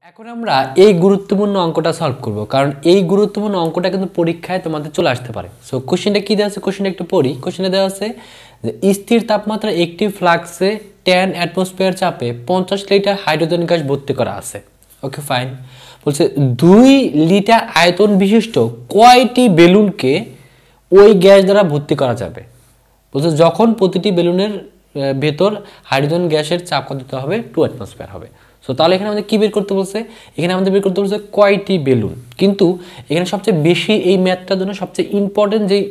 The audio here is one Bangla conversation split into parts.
এখন আমরা এই গুরুত্বপূর্ণ অঙ্কটা সলভ করব কারণ এই গুরুত্বপূর্ণ অঙ্কটা কিন্তু পরীক্ষায় তোমাদের চলে আসতে পারে। সো কোশ্চেনটা কি দেওয়া আছে, কোশ্চেনটা একটু পড়ি। কোশ্চেনে দেওয়া আছে যে স্থির তাপমাত্রা একটি ফ্লাক্সে 10 অ্যাটমসফিয়ার চাপে 50 লিটার হাইড্রোজেন গ্যাস ভর্তি করা আছে। Okay fine. বলছে 2 লিটার আয়তন বিশিষ্ট কয়টি বেলুনকে ওই গ্যাস দ্বারা ভর্তি করা যাবে। বলছে যখন প্রতিটি বেলুনের ভেতর হাইড্রোজেন গ্যাসের চাপ কত দিতে হবে, 2 অ্যাটমসফিয়ার হবে। সো তাহলে এখানে আমাদের কি বের করতে বলছে, এখানে আমাদের বের করতে বলছে কয়টি বেলুন। কিন্তু এখানে সবচেয়ে বেশি এই ম্যাথটার জন্য সবচেয়ে ইম্পর্টেন্ট যেই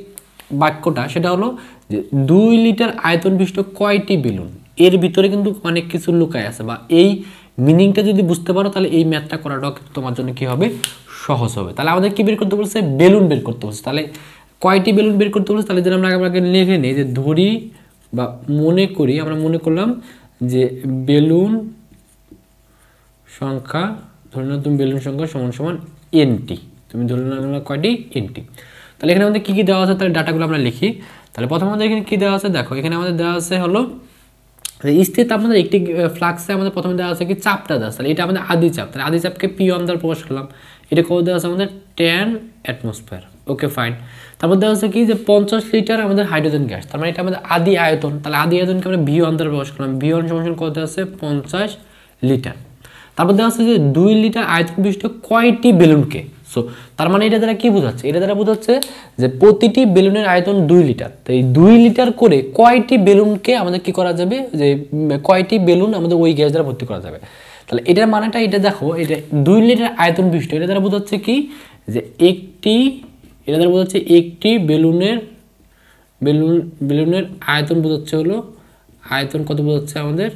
বাক্যটা সেটা হলো যে 2 লিটার আয়তন বিশিষ্ট কয়টি বেলুন। এর ভিতরে কিন্তু অনেক কিছু লুকায় আছে, বা এই মিনিংটা যদি বুঝতে পারো তাহলে এই ম্যাথটা করাটাও কিন্তু তোমার জন্য কি হবে, সহজ হবে। তাহলে আমাদের কি বের করতে বলছে, বেলুন বের করতে বলছে। তাহলে কয়টি বেলুন বের করতে বলছে, তাহলে যেন আমরা আগে লিখে নিই যে ধরি বা মনে করি, আমরা মনে করলাম যে বেলুন সংখ্যা, ধরে নাও তুমি বেলুন সংখ্যা সমান সমান এনটি, তুমি ধরে নাও কয়টি, এনটি। তাহলে এখানে আমাদের কী কী দেওয়া আছে, তাহলে ডাটাগুলো আমরা লিখি। তাহলে প্রথম আমাদের এখানে কী দেওয়া আছে, দেখো এখানে আমাদের দেওয়া আছে হলো স্থির তাপমাত্রা একটি ফ্লাক্সে আমাদের প্রথমে দেওয়া আছে কি চাপটা দেওয়া আছে। তাহলে এটা আমাদের আদি চাপ, তাহলে আদি চাপকে P1 দ্বারা প্রকাশ করলাম। এটা কত দেওয়া আছে আমাদের 10 অ্যাটমসফিয়ার। Okay fine. তারপর দেওয়া আছে কি যে 50 লিটার আমাদের হাইড্রোজেন গ্যাস, তার মানে এটা আমাদের আদি আয়তন। তাহলে আদি আয়তনকে আমরা V1 দ্বারা প্রকাশ করলাম। V1 সমান কত দেওয়া আছে 50 লিটার। তারপর দেওয়া আছে যে 2 লিটার আয়তন বিশিষ্ট কয়টি বেলুনকে। সো তার মানে এটা দ্বারা কি বোঝাচ্ছে, এটা দ্বারা বোঝাচ্ছে যে প্রতিটি বেলুনের আয়তন 2 লিটার। তো এই 2 লিটার করে কয়টি বেলুনকে আমাদের কি করা যাবে, যে কয়টি বেলুন আমাদের ওই গ্যাস দ্বারা ভর্তি করা যাবে। তাহলে এটার মানেটা এটা দেখো, এটা 2 লিটার আয়তন বিশিষ্ট, এটা দ্বারা বোঝাচ্ছে কি যে এটা দ্বারা বোঝাচ্ছে একটি বেলুনের আয়তন বোঝাচ্ছে হলো, আয়তন কত বোঝাচ্ছে আমাদের,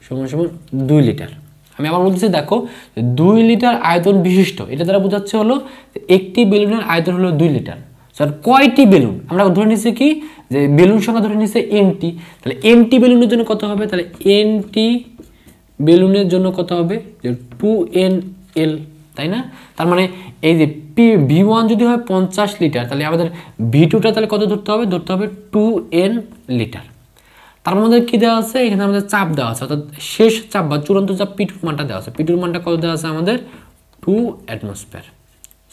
সমান সমান 2 লিটার। আমি আবার বলতেছি দেখো 2 লিটার আয়তন বিশিষ্ট, এটা দ্বারা বোঝাচ্ছে হলো একটি বেলুনের আয়তন হলো 2 লিটার। স্যার কয়টি বেলুন, আমরা ধরে নিচ্ছি কি যে বেলুন সংখ্যা ধরে নিচ্ছে এনটি। তাহলে এনটি বেলুনের জন্য কত হবে, তাহলে এনটি বেলুনের জন্য কত হবে যে 2NL, তাই না? তার মানে এই যে V1 যদি হয় 50 লিটার, তাহলে আমাদের V2টা তাহলে কত ধরতে হবে, 2N লিটার। তার মধ্যে কি দেওয়া আছে, এখানে আমাদের চাপ দেওয়া আছে, অর্থাৎ শেষ চাপ বা চূড়ান্ত চাপ P2 মানটা দেওয়া আছে। P2 মানটা কত দেওয়া আছে আমাদের 2 অ্যাটমসফিয়ার।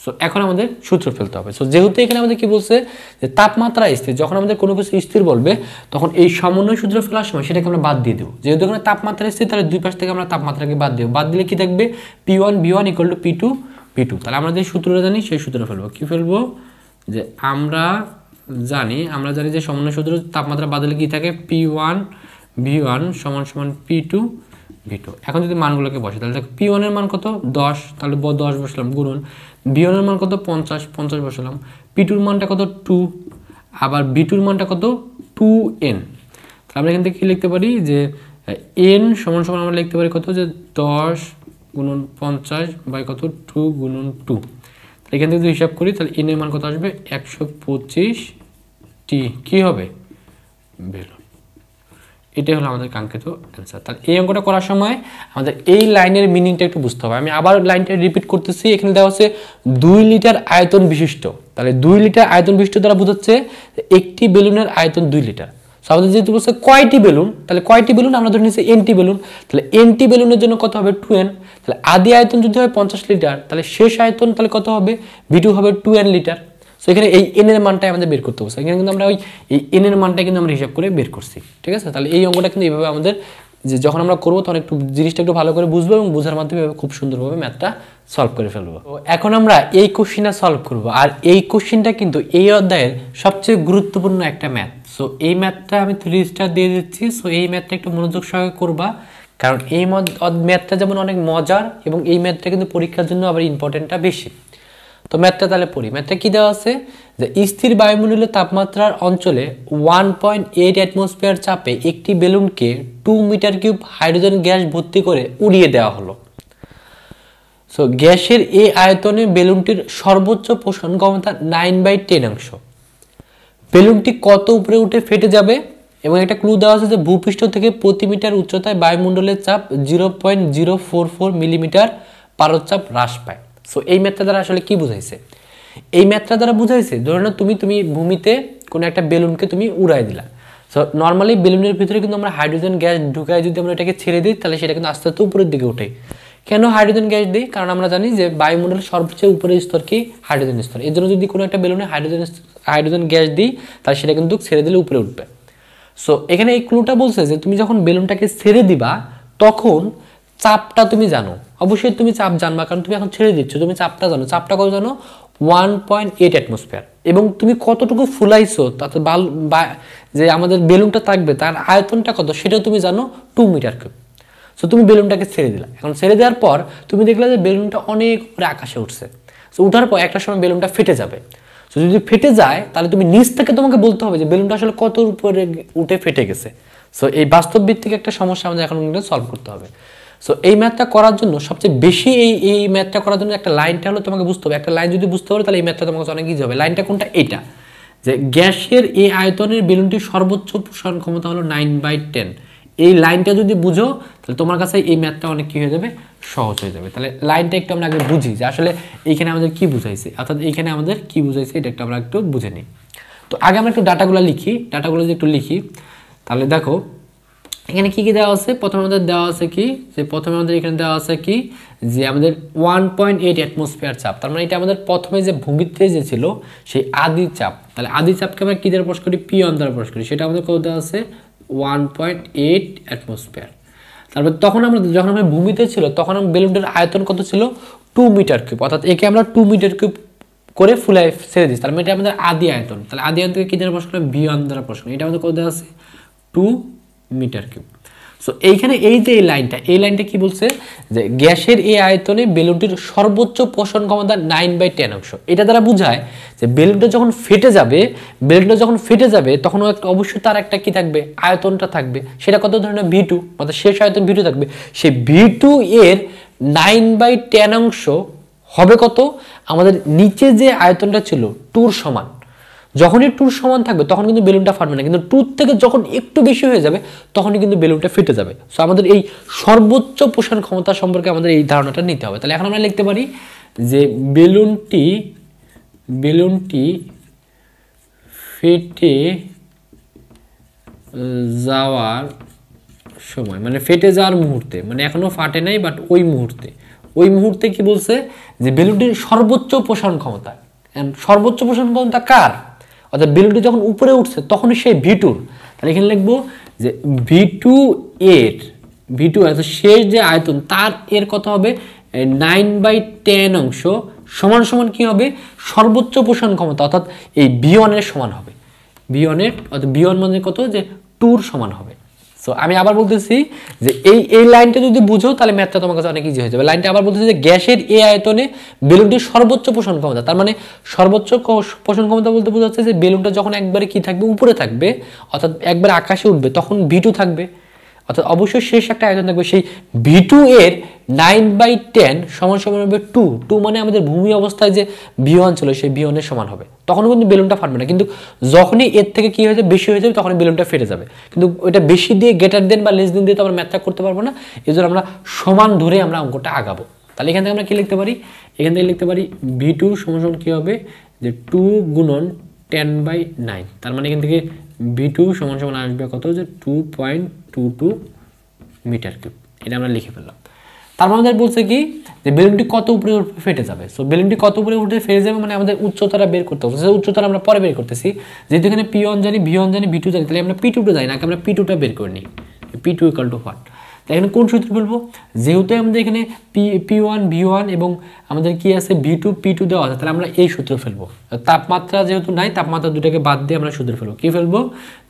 সো এখন আমাদের সূত্র ফেলতে হবে। সো যেহেতু এখানে আমাদের কি বলছে যে তাপমাত্রা স্থির, যখন আমাদের কোনো কিছু স্থির বলবে তখন এই সমন্বয় সূত্র ফেলার সময় সেটাকে আমরা বাদ দিয়ে দেবো। যেহেতু এখানে তাপমাত্রা স্থির, তাহলে দুই পাশ থেকে আমরা তাপমাত্রাকে বাদ দেবো। বাদ দিলে কি থাকবে, P1 V1 = P2 P2। তাহলে আমরা যে সূত্রটা জানি সেই সূত্র ফেলবো। কি ফেলবো, যে আমরা জানি যে সমন্বয় সূত্র তাপমাত্রা বাদলে কি থাকে, P1 V1 = P2 V2। এখন যদি মানগুলোকে বসে তাহলে দেখো P1 এর মান কত 10, তাহলে 10 বসালাম, গুণন V1 এর মান কত 50 বসালাম, P2 এর মানটা কত 2, আবার V2 এর মানটা কত 2N। তাহলে আমরা এখান থেকে কি লিখতে পারি যে N সমান আমরা লিখতে পারি কত, যে 10 × 50 বাই কত 2 × 2। তাহলে এখান থেকে যদি হিসাব করি তাহলে N এর মান কত আসবে 125টি কি হবে বেলুন। এটাই হলো আমাদের কাঙ্ক্ষিত অ্যান্সার। তাহলে এই অঙ্কটা করার সময় আমাদের এই লাইনের মিনিংটা একটু বুঝতে হবে। আমি আবার লাইনটা রিপিট করতেছি। এখানে দেওয়া আছে 2 লিটার আয়তন বিশিষ্ট, তাহলে 2 লিটার আয়তন বিশিষ্ট দ্বারা বোঝাচ্ছে একটি বেলুনের আয়তন 2 লিটার। আমাদের যেহেতু বলছে কয়টি বেলুন, তাহলে কয়টি বেলুন আমরা ধরে নিচ্ছি এনটি বেলুন। তাহলে এনটি বেলুনের জন্য কত হবে 2N। তাহলে আদি আয়তন যদি হয় 50 লিটার, তাহলে শেষ আয়তন তাহলে কত হবে, V2 হবে 2N লিটার। সো এখানে এই এন এর মানটাই আমাদের বের করতে হবে। এখানে কিন্তু আমরা ওই এই এন এর মানটা কিন্তু আমরা হিসাব করে বের করছি, ঠিক আছে? তাহলে এই অঙ্কটা কিন্তু এইভাবে আমাদের যে যখন আমরা করবো তখন একটু জিনিসটা একটু ভালো করে বুঝবো এবং বোঝার মাধ্যমে খুব সুন্দরভাবে ম্যাথটা সলভ করে ফেলবো। তো এখন আমরা এই কোশ্চেনটা সলভ করব, আর এই কোশ্চেনটা কিন্তু এই অধ্যায়ের সবচেয়ে গুরুত্বপূর্ণ একটা ম্যাথ। সো এই ম্যাথটা আমি 3 স্টার দিয়ে দিচ্ছি। সো এই ম্যাথটা একটু মনোযোগ সহকারে করবা, কারণ এই ম্যাথটা যেমন অনেক মজার এবং এই ম্যাথটা কিন্তু পরীক্ষার জন্য আবার ইম্পর্টেন্টটা বেশি। তো ম্যাথটা তাহলে পড়ি। ম্যাথটা কি দেওয়া আছে, যে স্থির বায়ুমণ্ডলীয় তাপমাত্রার অঞ্চলে 1.8 অ্যাটমসফিয়ার চাপে একটি বেলুনকে 2 মিটার কিউব হাইড্রোজেন গ্যাস ভর্তি করে উড়িয়ে দেওয়া হলো। সো গ্যাসের এই আয়তনে বেলুনটির সর্বোচ্চ পোষণ ক্ষমতা 9/10 অংশ। বেলুনটি কত উপরে উঠে ফেটে যাবে, এবং একটা ক্লু দেওয়া আছে যে ভূপৃষ্ঠ থেকে প্রতি মিটার উচ্চতায় বায়ুমণ্ডলের চাপ 0.044 মিলিমিটার পারদচাপ হ্রাস পায়। সো এই ম্যাথটা দ্বারা আসলে কি বুঝাইছে, এই ম্যাথটা দ্বারা বুঝাইছে ধরে নাও তুমি ভূমিতে কোনো একটা বেলুনকে তুমি উড়াই দিলা। সো নর্মালি বেলুনের ভিতরে কিন্তু আমরা হাইড্রোজেন গ্যাস ঢুকায় যদি আমরা এটাকে ছেড়ে দিই তাহলে সেটা কিন্তু আস্তে আস্তে উপরের দিকে ওঠে। কেন হাইড্রোজেন গ্যাস দিই? কারণ আমরা জানি যে বায়ুমণ্ডলের সবচেয়ে উপরের স্তর কি? হাইড্রোজেন স্তর। এর জন্য যদি কোনো একটা বেলুনে হাইড্রোজেন গ্যাস দিই তাহলে সেটা কিন্তু ছেড়ে দিলে উপরে উঠবে। সো এখানে এই ক্লুটা বলছে যে তুমি যখন বেলুনটাকে ছেড়ে দিবা তখন চাপটা তুমি জানো, অবশ্যই তুমি চাপ জানবা, কারণ তুমি এখন ছেড়ে দিচ্ছ, তুমি চাপটা জানো। চাপটা কত জানো? 1.8 অ্যাটমসফিয়ার। এবং তুমি কতটুকু ফুলাইছো তাতে যে আমাদের বেলুনটা থাকবে তার আয়তনটা কত সেটাও তুমি জানো, 2 মিটার কিউব। সো তুমি বেলুনটাকে ছেড়ে দিলা। এখন ছেড়ে দেওয়ার পর তুমি দেখলে যে বেলুনটা অনেক উপরে আকাশে উঠছে। সো উঠার পর একটা সময় বেলুনটা ফেটে যাবে। সো যদি ফেটে যায় তাহলে তুমি নিচ থেকে তোমাকে বলতে হবে যে বেলুনটা আসলে কত উপরে উঠে ফেটে গেছে। সো এই বাস্তব ভিত্তিক একটা সমস্যা আমাদের এখন সলভ করতে হবে। সো এই ম্যাথটা করার জন্য সবচেয়ে বেশি এই ম্যাথটা করার জন্য একটা লাইনটা হলো তোমাকে বুঝতে হবে। একটা লাইন যদি বুঝতে পারো তাহলে এই ম্যাথটা তোমাকে অনেক ইজি হবে। লাইনটা কোনটা? এইটা, যে গ্যাসের এই আয়তনের বেলুনটির সর্বোচ্চ প্রসারণ ক্ষমতা হলো 9/10। এই লাইনটা যদি বুঝো তাহলে তোমার কাছে এই ম্যাথটা অনেক কি হয়ে যাবে? সহজ হয়ে যাবে। তাহলে লাইনটা একটু আমরা আগে বুঝি যে আসলে এইখানে আমাদের কি বুঝাইছে, অর্থাৎ এইখানে আমাদের কি বুঝাইছে এটা একটু আমরা একটু বুঝে নিই। তো আগে আমরা একটু ডাটাগুলো লিখি। ডাটাগুলো যদি একটু লিখি তাহলে দেখো এখানে কি কি দেওয়া আছে। প্রথমে আমাদের দেওয়া আছে কি, যে প্রথমে আমাদের এখানে দেওয়া আছে কি, যে আমাদের 1.8 অ্যাটমসফিয়ার চাপ। তার মানে এটা আমাদের প্রথমে যে ভূমিতে যে ছিল সেই আদি চাপ। তাহলে আদি চাপকে আমরা কি দ্বারা প্রকাশ করি? P1 দ্বারা প্রকাশ করি। সেটা আমাদের কত দেওয়া আছে? 1.8 অ্যাটমসফিয়ার। তারপর তখন আমরা যখন আমরা ভূমিতে ছিল তখন আমার বেলুনটার আয়তন কত ছিল? 2 মিটার কিউব। অর্থাৎ একে আমরা 2 মিটার কিউব করে ফুলাই ছেড়ে দিচ্ছি। তার মানে এটা আমাদের আদি আয়তন। তাহলে আদি আয়তনকে কি দ্বারা প্রকাশ করি? V1 দ্বারা প্রকাশ করি। এটা আমাদের কত দেওয়া আছে? 2 মিটার কিউব। সো এইখানে এই যে এই লাইনটা কি বলছে? যে গ্যাসের এই আয়তনে বেলুনটির সর্বোচ্চ পোষণ ক্ষমতা 9/10 অংশ। এটা দ্বারা বোঝায় যে বেলুনটা যখন ফেটে যাবে তখন অবশ্যই তার একটা কি থাকবে? আয়তনটা থাকবে। সেটা কত ধরনের? V2, অর্থাৎ শেষ আয়তন V2 থাকবে। সেই V2 এর 9/10 অংশ হবে কত? আমাদের নিচে যে আয়তনটা ছিল 2 সমান। যখনই 2 সমান থাকবে তখন কিন্তু বেলুনটা ফাটবে না, কিন্তু 2 থেকে যখন একটু বেশি হয়ে যাবে তখনই কিন্তু বেলুনটা ফেটে যাবে। সো আমাদের এই সর্বোচ্চ পোষণ ক্ষমতা সম্পর্কে আমাদের এই ধারণাটা নিতে হবে। তাহলে এখন আমরা লিখতে পারি যে বেলুনটি ফেটে যাওয়ার সময়, মানে ফেটে যাওয়ার মুহূর্তে, মানে এখনো ফাটে নাই বাট ওই মুহূর্তে কি বলছে? যে বেলুনটির সর্বোচ্চ পোষণ ক্ষমতা। সর্বোচ্চ পোষণ ক্ষমতা কার? অর্থাৎ বেলুনটি যখন উপরে উঠছে তখনই সেই V2। তাহলে এখানে লিখবো যে V2 অর্থাৎ শেষ যে আয়তন তার এর কত হবে? 9/10 অংশ সমান সমান কি হবে? সর্বোচ্চ পোষণ ক্ষমতা, অর্থাৎ এই V1 এর সমান হবে। অর্থাৎ V1 মানে কত? যে 2 সমান হবে। সো আমি আবার বলতেছি যে এই লাইনটা যদি বুঝো তাহলে ম্যাথটা তোমার কাছে অনেক ইজি হয়ে যাবে। লাইনটা আবার বলতেছি যে গ্যাসের এই আয়তনে বেলুনটির সর্বোচ্চ পোষণ ক্ষমতা। তার মানে সর্বোচ্চ পোষণ ক্ষমতা বলতে বোঝাচ্ছে যে বেলুনটা যখন একবারে কি থাকবে? উপরে থাকবে, অর্থাৎ একবারে আকাশে উঠবে তখন V2 থাকবে, অর্থাৎ অবশ্যই শেষ একটা আয়তন থাকবে। সেই V2 এর 9/10 সমান হবে 2 মানে আমাদের ভূমি অবস্থায় যে V1 ছিল সেই V1 এর সমান হবে। তখন কিন্তু বেলুনটা ফাটবে না, কিন্তু যখনই এর থেকে কি হয়ে যাবে? বেশি হয়ে যাবে তখন বেলুনটা ফেটে যাবে। কিন্তু ওইটা বেশি দিয়ে গ্রেটার দেন বা লেস দেন দিয়ে তো আমরা ম্যাথটা করতে পারবো না। এই জন্য আমরা সমান ধরে আমরা অঙ্কটা আগাবো। তাহলে এখান থেকে আমরা কি লিখতে পারি? এখান থেকে লিখতে পারি V2 সমান কি হবে? যে 2 গুণন 10/9। তার মানে এখান থেকে V2 সমান আসবে কত? যে 2.22 মিটার কিউব। এটা আমরা লিখে ফেললাম। তার মানে বলছে কি যে বেলুনটি কত উপরে ফেটে যাবে। সো বেলুনটি কত উপরে উঠে ফেটে যাবে মানে আমাদের উচ্চতাটা বের করতে হবে। সেই উচ্চতাটা আমরা পরে বের করতেছি। যেহেতু এখানে P1 জানি, V1 জানি, V2 জানি, তাহলে আমরা P2টা জানি না, আমরা P2টা বের করে নিই। P2 = what? তাই এখানে কোন সূত্র বলবো? যেহেতু আমাদের এখানে P1 V1 এবং আমাদের কি আছে V2 P2 দেওয়া আছে, তাহলে আমরা এই সূত্র ফেলবো। তাপমাত্রা যেহেতু নাই, তাপমাত্রা দুটাকে বাদ দিয়ে আমরা সূত্র ফেলবো। কি ফেলবো?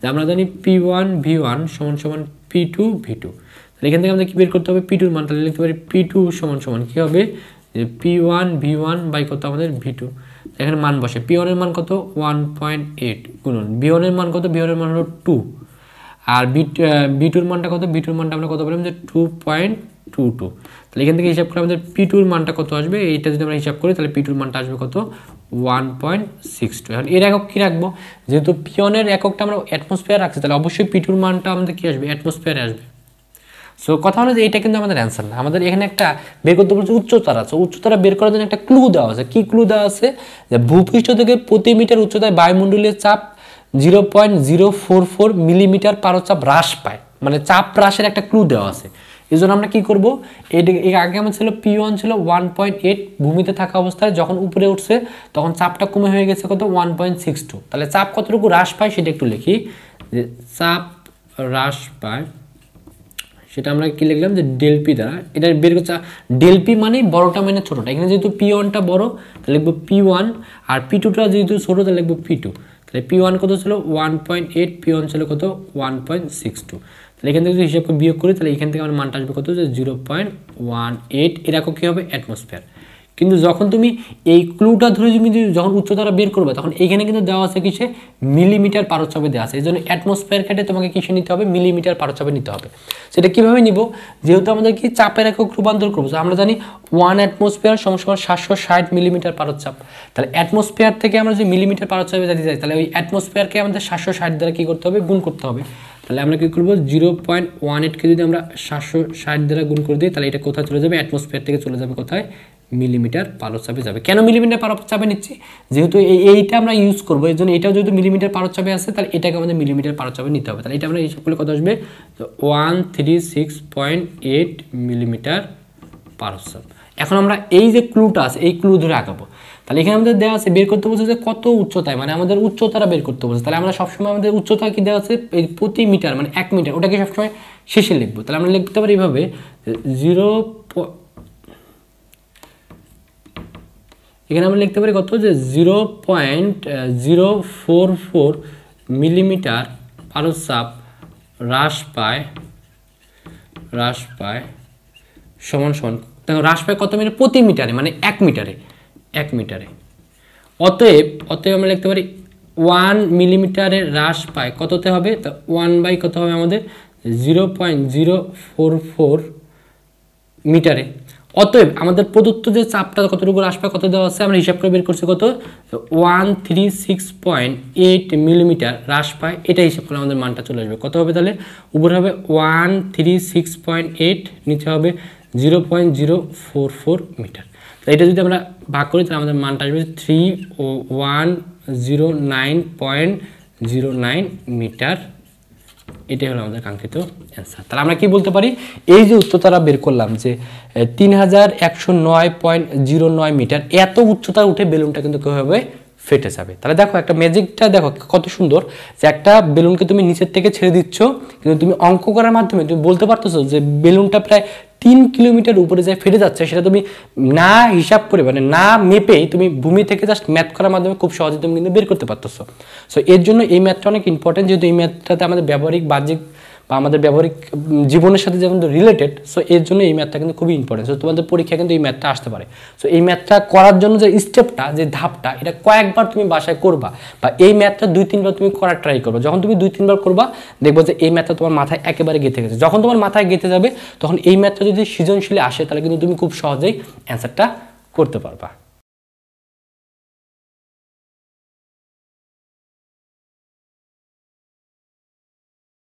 যে আমরা জানি P1 V1 সমান P2 V2। এখান থেকে আমাদের কি বের করতে হবে? P2 এর মান। তাহলে লিখতে পারি P2 সমান কি হবে? যে P1 V1 বাই কত? আমাদের V2। এখানে মান বসে। P1 এর মান কত? 1.8 গুণন V1 এর মান কত? V1 এর মান হলো 2। আর V2 এর মানটা কত? V2 এর মানটা আমরা কত বললাম? যে 2.22। তাহলে এখান থেকে হিসাব করে আমাদের P2 এর মানটা কত আসবে? এইটা যদি আমরা হিসাব করি তাহলে P2 এর মানটা আসবে কত? 1.62। এখন এর একক কি রাখবো? যেহেতু P1 এর এককটা আমরা অ্যাটমসফিয়ার রাখছি, তাহলে অবশ্যই P2 এর মানটা আমাদের কি আসবে? অ্যাটমসফিয়ারে আসবে। সো কথা হলো যে এটা কিন্তু আমাদের অ্যান্সার না। আমাদের এখানে একটা বের করতে বলছে উচ্চতারা। সো উচ্চতারা বের করার জন্য একটা ক্লু দেওয়া আছে। কি ক্লু দেওয়া আছে? যে ভূপৃষ্ঠ থেকে প্রতি মিটার উচ্চতায় বায়ুমণ্ডলীয় চাপ 0.044 মিলিমিটার পারচাপ হ্রাস পায়। মানে চাপ হ্রাসের একটা ক্লু দেওয়া আছে। এই জন্য আমরা কী করবো, এর আগে আমার ছিল P1 ছিল 1.8 ভূমিতে থাকা অবস্থায়, যখন উপরে উঠছে তখন চাপটা কমে হয়ে গেছে কত 1.62। তাহলে চাপ কতটুকু হ্রাস পায় সেটা একটু লিখি, যে চাপ হ্রাস পায় সেটা আমরা কি লিখলাম যে ডেল পি দ্বারা। এটা বের করছে ডেল পি মানে বড়টা মানে ছোটোটা, এখানে যেহেতু P1টা বড় তাহলে লিখবো P1, আর P2টা যেহেতু ছোটো তাহলে লিখবো P2। তাহলে P1 কত ছিল 1.8, P1 ছিল কত 1.62। তাহলে এখান থেকে যদি হিসাব করে বিয়োগ করি তাহলে এখান থেকে আমার মানটা আসবে কত, যে 0.18। এরকম কী হবে অ্যাটমসফিয়ার। কিন্তু যখন তুমি এই ক্লুটা ধরে তুমি যখন উচ্চতাটা বের করবে তখন এখানে কিন্তু দেওয়া আছে কিসে, মিলিমিটার পারচ্ছাপে দেওয়া আছে। এই জন্য অ্যাটমসফিয়ার কেটে তোমাকে কিসে নিতে হবে, মিলিমিটার পারচ্ছাপে নিতে হবে। সেটা কীভাবে নিব, যেহেতু আমাদের কি চাপের একক রূপান্তর করবো, আমরা জানি 1 অ্যাটমসফিয়ার সমান 760 মিলিমিটার পারচ্ছাপ। তাহলে অ্যাটমসফিয়ার থেকে আমরা যদি মিলিমিটার পারচ্ছাপে যেতে চাই তাহলে ওই অ্যাটমসফিয়ারকে আমাদের 760 দ্বারা কী করতে হবে, গুণ করতে হবে। তাহলে আমরা কী করবো, 0.18কে যদি আমরা 760 দ্বারা গুণ করে দিই তাহলে এটা কোথায় চলে যাবে, অ্যাটমসফিয়ার থেকে চলে যাবে কোথায়, মিলিমিটার পারচ্ছাপে যাবে। কেন মিলিমিটার পারচ্ছাপে নিচ্ছি, যেহেতু এইটা আমরা ইউজ করবো, এই জন্য এটাও যেহেতু মিলিমিটার পারচ্ছাপে আছে তাহলে এটাকে আমাদের মিলিমিটার পারচ্ছাপে নিতে হবে। তাহলে এটা আমরা হিসাব করলে কত আসবে, 136.8 মিলিমিটার পারচ্ছাপ। এখন আমরা এই যে ক্লুটা আছে এই ক্লু ধরে আঁকাবো। তাহলে এখানে আমাদের দেওয়া আছে বের করতে বলছে যে কত উচ্চতায়, মানে আমাদের উচ্চতাটা বের করতে বলছে। তাহলে আমরা সবসময় আমাদের উচ্চতা কি দেওয়া আছে প্রতি মিটার, মানে 1 মিটার, ওটাকে সবসময় শেষে লিখবো। তাহলে আমরা লিখতে পারি এইভাবে, এখানে আমরা লিখতে পারি কত, যে 0.044 মিলিমিটার পারচ্ছাপ হ্রাস পায় সমান দেখো হ্রাস পায় কত মিটার, প্রতি মিটারে, মানে 1 মিটারে। অতএব আমরা লিখতে পারি 1 মিলিমিটারে হ্রাস পায় কততে হবে, তো 1 কত হবে আমাদের 0.044 মিটারে। অতএব আমাদের প্রদত্ত যে চাপটা কতটুকু হ্রাস পায় কত দেওয়া আছে আমরা হিসাব করে বের করছি কত, 136.8 মিলিমিটার হ্রাস পায়। এটা হিসাব করে আমাদের মানটা চলে আসবে কত হবে, তাহলে উপরে হবে 136.8, নিচে হবে 0.044 মিটার। তো এটা যদি আমরা ভাগ করি তাহলে আমাদের মানটা আসবে 3109.09 মিটার। এটাই হলো আমাদের কাঙ্ক্ষিত অ্যান্সার। তাহলে আমরা কি বলতে পারি, এই যে উচ্চতাটা বের করলাম যে 3109.09 মিটার, এত উচ্চতা উঠে বেলুনটা কিন্তু কীভাবে ফেটে যাবে। তাহলে দেখো একটা ম্যাজিকটা দেখো কত সুন্দর, যে একটা বেলুনকে তুমি নিচের থেকে ছেড়ে দিচ্ছ, কিন্তু তুমি অঙ্ক করার মাধ্যমে তুমি বলতে পারতেছো যে বেলুনটা প্রায় 3 কিলোমিটার উপরে যায় ফেটে যাচ্ছে, সেটা তুমি না হিসাব করে, মানে না মেপেই তুমি ভূমি থেকে জাস্ট ম্যাথ করার মাধ্যমে খুব সহজে তুমি কিন্তু বের করতে পারতেছো। সো এর জন্য এই ম্যাথটা অনেক ইম্পর্টেন্ট, যেহেতু এই ম্যাথটাতে আমাদের ব্যবহারিক বাহ্যিক বা আমাদের ব্যবহারিক জীবনের সাথে যেমন রিলেটেড। সো এর জন্য এই ম্যাথটা কিন্তু খুবই ইম্পর্টেন্ট। সো তোমাদের পরীক্ষা কিন্তু এই ম্যাথটা আসতে পারে। সো এই ম্যাথটা করার জন্য যে স্টেপটা, যে ধাপটা, এটা কয়েকবার তুমি বাসায় করবা, বা এই ম্যাথটা 2-3 বার তুমি করার ট্রাই করবা। যখন তুমি 2-3 বার করবা দেখবো যে এই ম্যাথটা তোমার মাথায় একেবারে গেঁথে গেছে। যখন তোমার মাথায় গেঁথে যাবে তখন এই ম্যাথটা যদি সৃজনশীলে আসে তাহলে কিন্তু তুমি খুব সহজেই অ্যান্সারটা করতে পারবা।